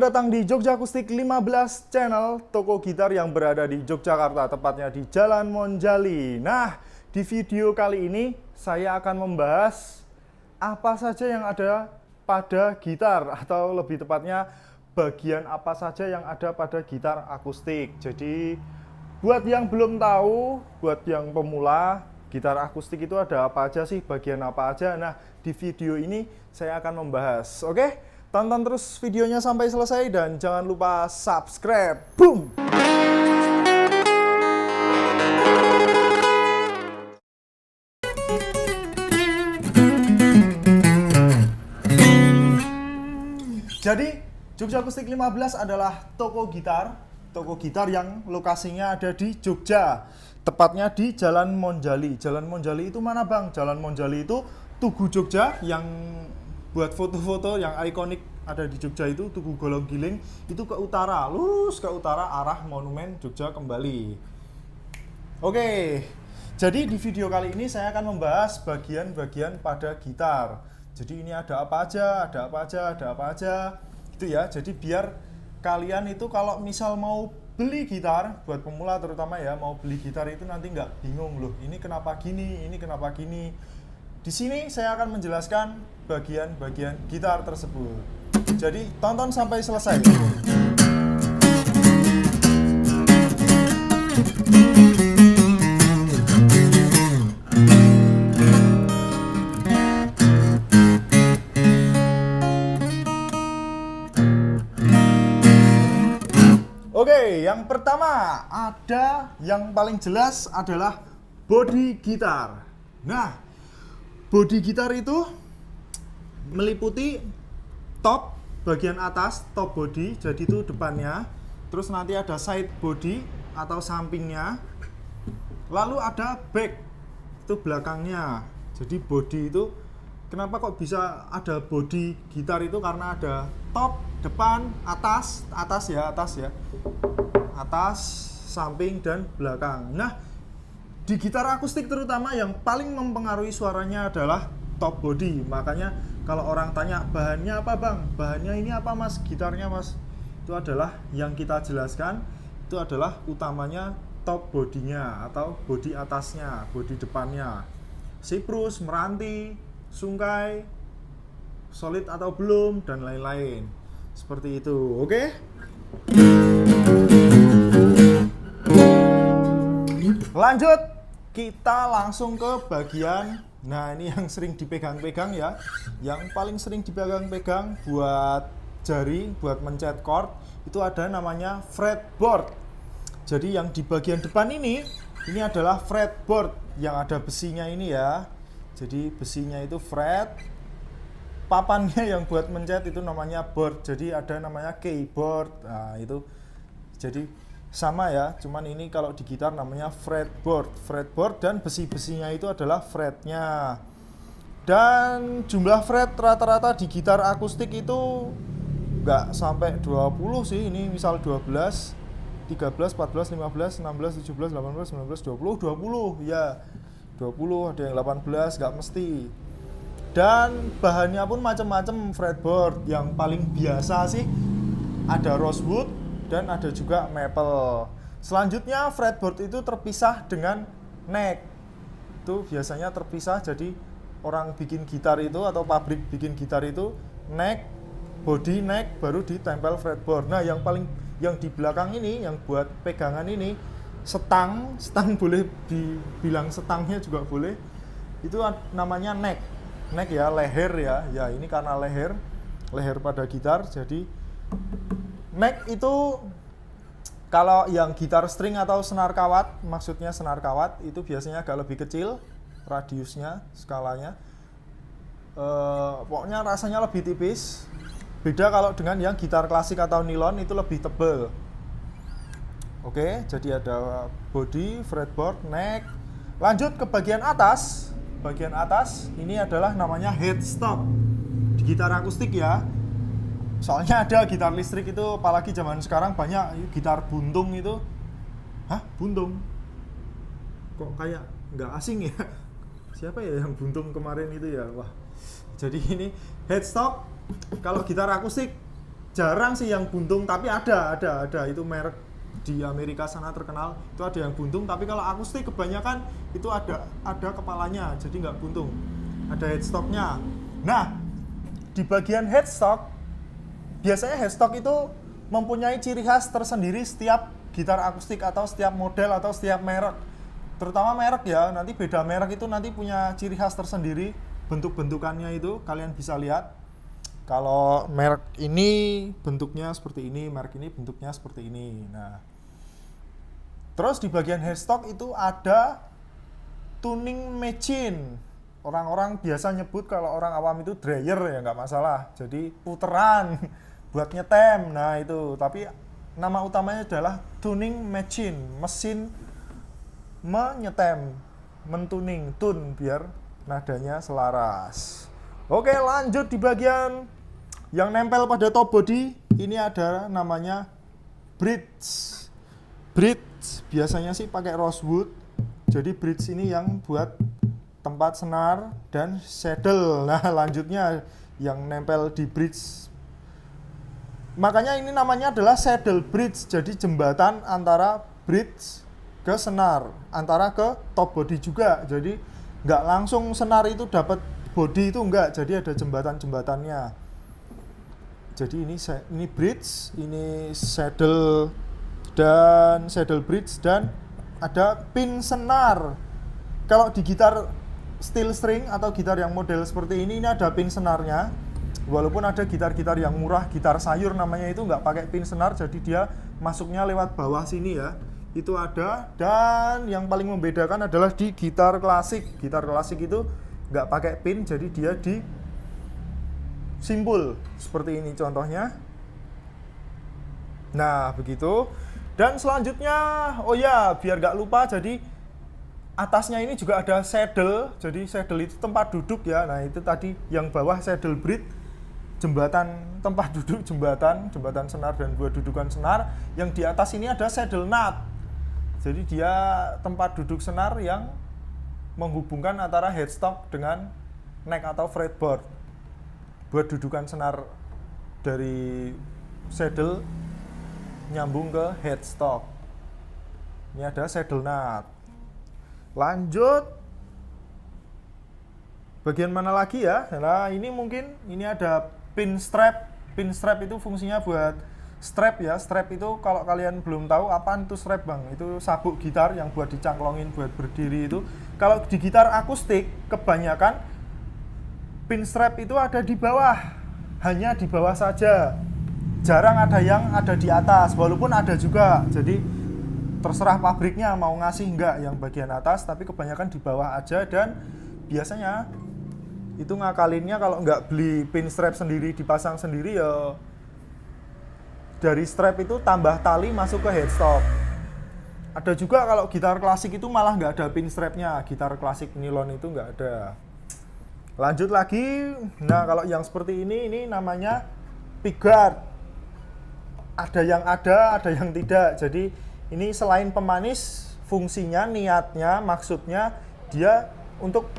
Selamat datang di Jogja Akustik 15 Channel, toko gitar yang berada di Yogyakarta, tepatnya di Jalan Monjali. Nah, di video kali ini saya akan membahas apa saja yang ada pada gitar, atau lebih tepatnya bagian apa saja yang ada pada gitar akustik. Jadi, buat yang belum tahu, buat yang pemula, gitar akustik itu ada apa aja sih, bagian apa aja. Nah, di video ini saya akan membahas. Oke? Tonton terus videonya sampai selesai dan jangan lupa subscribe. Boom! Jadi, Jogja Akustik 15 adalah toko gitar yang lokasinya ada di Jogja. Tepatnya di Jalan Monjali. Jalan Monjali itu mana, Bang? Jalan Monjali itu Tugu Jogja, yang buat foto-foto yang ikonik ada di Jogja itu Tugu Golong Giling, itu ke utara, lurus ke utara arah Monumen Jogja kembali. Oke, jadi di video kali ini saya akan membahas bagian-bagian pada gitar. Jadi ini ada apa aja, ada apa aja, ada apa aja, gitu ya. Jadi biar kalian itu kalau misal mau beli gitar, buat pemula terutama ya, mau beli gitar itu nanti nggak bingung loh, ini kenapa gini, ini kenapa gini. Di sini saya akan menjelaskan bagian-bagian gitar tersebut. Jadi tonton sampai selesai. Oke, yang pertama ada yang paling jelas adalah bodi gitar. Nah, bodi gitar itu meliputi top bagian atas, top body, jadi itu depannya. Terus nanti ada side body atau sampingnya. Lalu ada back, itu belakangnya. Jadi body itu, kenapa kok bisa ada body gitar itu? Karena ada top, depan, atas ya, atas, samping, dan belakang. Nah, di gitar akustik terutama yang paling mempengaruhi suaranya adalah top body. Makanya kalau orang tanya bahannya apa, Bang? Bahannya ini apa, Mas? Gitarnya, Mas? Itu adalah yang kita jelaskan, itu adalah utamanya top bodinya atau body atasnya, body depannya. Siprus, meranti, sungkai, solid atau belum, dan lain-lain. Seperti itu, oke? Lanjut, kita langsung ke bagian, nah ini yang sering dipegang-pegang ya, yang paling sering dipegang-pegang buat jari, buat mencet chord, itu ada namanya fretboard. Jadi yang di bagian depan ini adalah fretboard, yang ada besinya ini ya. Jadi besinya itu fret, papannya yang buat mencet itu namanya board, jadi ada namanya keyboard. Nah itu, jadi sama ya, cuman ini kalau di gitar namanya fretboard, dan besi-besinya itu adalah fretnya. Dan jumlah fret rata-rata di gitar akustik itu nggak sampai 20 sih, ini misal 12, 13, 14, 15, 16, 17, 18, 19, 20 ya, 20, ada yang 18, nggak mesti. Dan bahannya pun macam-macam fretboard, yang paling biasa sih ada rosewood dan ada juga maple. Selanjutnya fretboard itu terpisah dengan neck. Itu biasanya terpisah, jadi orang bikin gitar itu atau pabrik bikin gitar itu neck, body, neck, baru ditempel fretboard. Nah, yang di belakang ini, yang buat pegangan ini, stang boleh dibilang stangnya juga boleh. Itu namanya neck ya, leher ya. Ya, ini karena leher pada gitar, jadi neck itu kalau yang gitar string atau senar kawat, maksudnya senar kawat itu biasanya agak lebih kecil radiusnya, skalanya. Pokoknya rasanya lebih tipis. Beda kalau dengan yang gitar klasik atau nilon, itu lebih tebal. Oke, jadi ada body, fretboard, neck. Lanjut ke bagian atas. Bagian atas ini adalah namanya headstock di gitar akustik ya. Soalnya ada gitar listrik itu, apalagi zaman sekarang banyak gitar buntung itu. Hah? Buntung? Kok kayak nggak asing ya? Siapa ya yang buntung kemarin itu ya? Wah. Jadi ini headstock kalau gitar akustik jarang sih yang buntung, tapi ada itu merek di Amerika sana terkenal, itu ada yang buntung, tapi kalau akustik kebanyakan itu ada kepalanya, jadi nggak buntung, ada headstocknya. Nah, di bagian headstock biasanya headstock itu mempunyai ciri khas tersendiri setiap gitar akustik atau setiap model atau setiap merek, terutama merek ya, nanti beda merek itu nanti punya ciri khas tersendiri, bentuk-bentukannya itu kalian bisa lihat. Kalau merek ini bentuknya seperti ini, merek ini bentuknya seperti ini. Nah, terus di bagian headstock itu ada tuning machine. Orang-orang biasa nyebut, kalau orang awam itu dryer ya, nggak masalah. Jadi puteran buat nyetem. Nah itu, tapi nama utamanya adalah tuning machine, mesin menyetem, mentuning, tune biar nadanya selaras. Oke, lanjut di bagian yang nempel pada top body. Ini ada namanya bridge. Bridge biasanya sih pakai rosewood. Jadi bridge ini yang buat tempat senar dan saddle. Nah, lanjutnya yang nempel di bridge. Makanya ini namanya adalah saddle bridge. Jadi jembatan antara bridge ke senar, antara ke top body juga. Jadi nggak langsung senar itu dapat body itu enggak, jadi ada jembatan-jembatannya. Jadi ini bridge, ini saddle dan saddle bridge, dan ada pin senar. Kalau di gitar steel string atau gitar yang model seperti ini ada pin senarnya. Walaupun ada gitar-gitar yang murah, gitar sayur namanya, itu nggak pakai pin senar, jadi dia masuknya lewat bawah sini ya. Itu ada. Dan yang paling membedakan adalah di gitar klasik. Gitar klasik itu nggak pakai pin, jadi dia di simpul seperti ini contohnya. Nah begitu. Dan selanjutnya, oh ya biar nggak lupa, jadi atasnya ini juga ada saddle. Jadi saddle itu tempat duduk ya. Nah itu tadi yang bawah saddle bridge, jembatan tempat duduk, jembatan senar dan buat dudukan senar. Yang di atas ini ada saddle nut. Jadi dia tempat duduk senar yang menghubungkan antara headstock dengan neck atau fretboard buat dudukan senar dari saddle nyambung ke headstock. Ini ada saddle nut. Lanjut bagian mana lagi ya? Nah ini mungkin ini ada pin strap. Pin strap itu fungsinya buat strap ya. Strap itu kalau kalian belum tahu apaan itu strap bang, itu sabuk gitar yang buat dicangklongin buat berdiri itu. Kalau di gitar akustik kebanyakan pin strap itu ada di bawah, hanya di bawah saja, jarang ada yang ada di atas, walaupun ada juga. Jadi terserah pabriknya mau ngasih enggak yang bagian atas, tapi kebanyakan di bawah aja. Dan biasanya itu ngakalinnya kalau nggak beli pin strap sendiri dipasang sendiri ya, dari strap itu tambah tali masuk ke headstock. Ada juga kalau gitar klasik itu malah nggak ada pin strapnya, gitar klasik nilon itu nggak ada. Lanjut lagi, nah kalau yang seperti ini namanya pickguard. Ada yang tidak. Jadi ini selain pemanis, fungsinya, niatnya, maksudnya dia untuk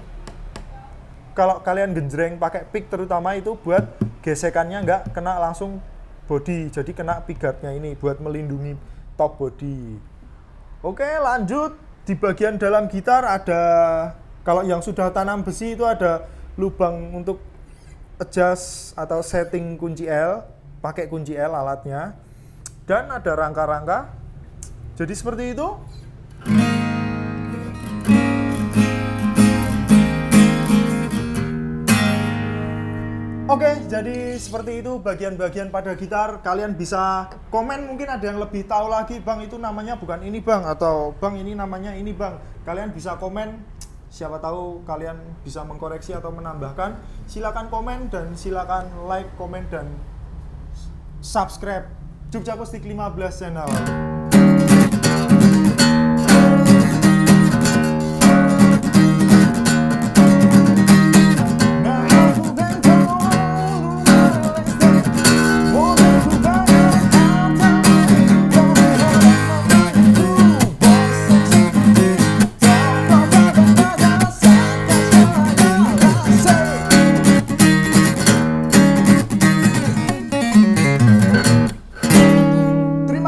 kalau kalian genjreng pakai pick terutama itu buat gesekannya nggak kena langsung body, jadi kena pickguardnya ini buat melindungi top body. Oke, lanjut di bagian dalam gitar ada, kalau yang sudah tanam besi itu ada lubang untuk adjust atau setting kunci L, pakai kunci L alatnya, dan ada rangka-rangka. Jadi seperti itu. Oke, jadi seperti itu bagian-bagian pada gitar. Kalian bisa komen, mungkin ada yang lebih tahu lagi, bang itu namanya bukan ini bang, atau bang ini namanya ini bang. Kalian bisa komen, siapa tahu kalian bisa mengkoreksi atau menambahkan. Silakan komen dan silakan like, komen dan subscribe Jogja Acoustic 15 channel.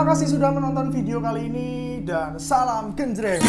kasih sudah menonton video kali ini dan salam genjreng.